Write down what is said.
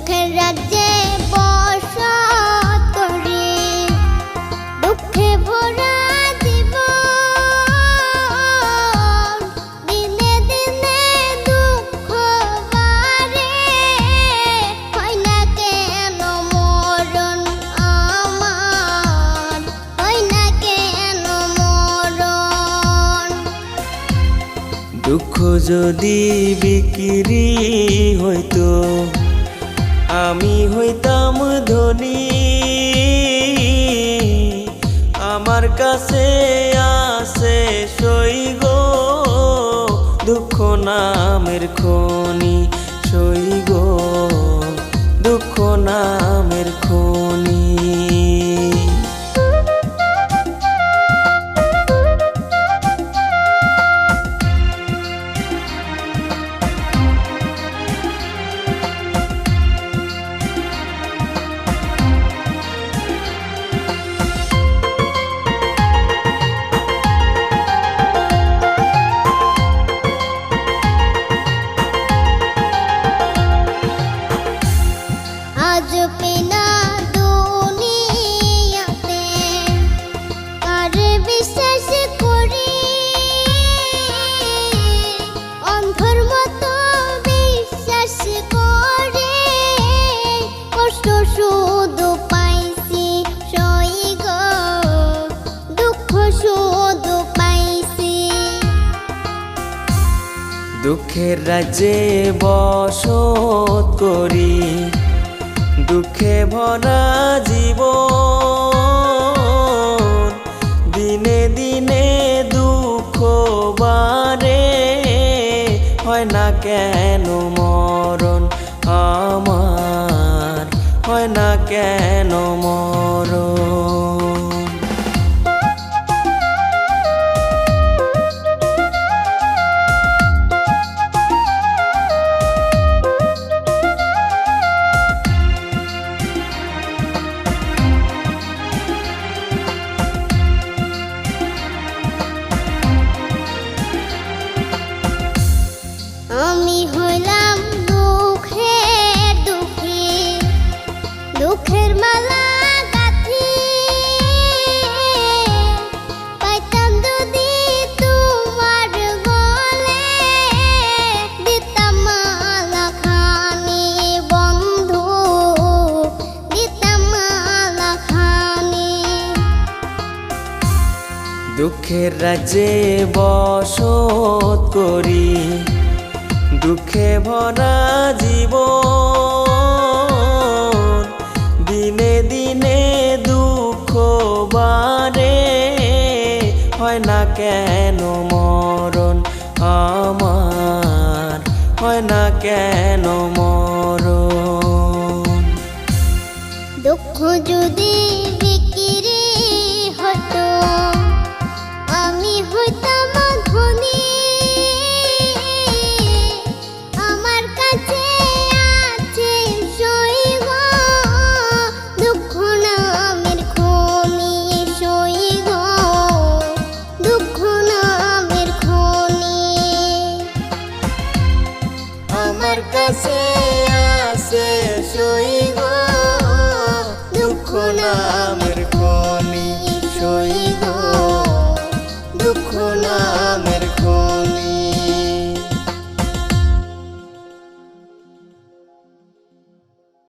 সুখের রাজ্যে বসত করি, দুঃখে ভরা জীবন, দিনে দিনে দুঃখ বাড়ে, হয় না কেন মরণ আমার, হয় না কেন মরণ। দুঃখ যদি বিক্রি হইতো আমি হইতাম ধনী, আমার কাছে আছে সই গো দুঃখ নামের খনি, সই গো দুঃখ নামের খনি। আজ পেনা দুনিয়াতে কারে বিশ্বাস করি, অন্ধর মতো বিশ্বাস করে কষ্ট শুধু পাইছি সই গো দুঃখ শুধু পাইছি। দুঃখের রাজ্যে বসত করি, দুঃখে ভরা জীবন, দিনে দিনে দুঃখ বাড়ে, হয় না কেন মরণ আমার, হয় না কেন মরণ। আমি হইলাম দুঃখের দুঃখী, দুঃখের মালা গাঁথি, পাইতাম যদি তোমার গলে, দিতাম মালা খানি বন্ধু, দিতাম মালা খানি। দুঃখের রাজ্যে বসত করি, দুঃখে ভরা জীবন, দিনে দিনে দুঃখ বাড়ে, হয় না কেন মরণ আমার, হয় না কেন মরণ। দুঃখ যদি বিক্রি হতো আমি হইতাম ধনী, আমার কাছে আছে সই গো দুঃখ নামের খনি, সই গো দুঃখ নামের খনি। আমার কাছে আছে সই গো দুঃখ নামের খনি, সই গো দুঃখ নামের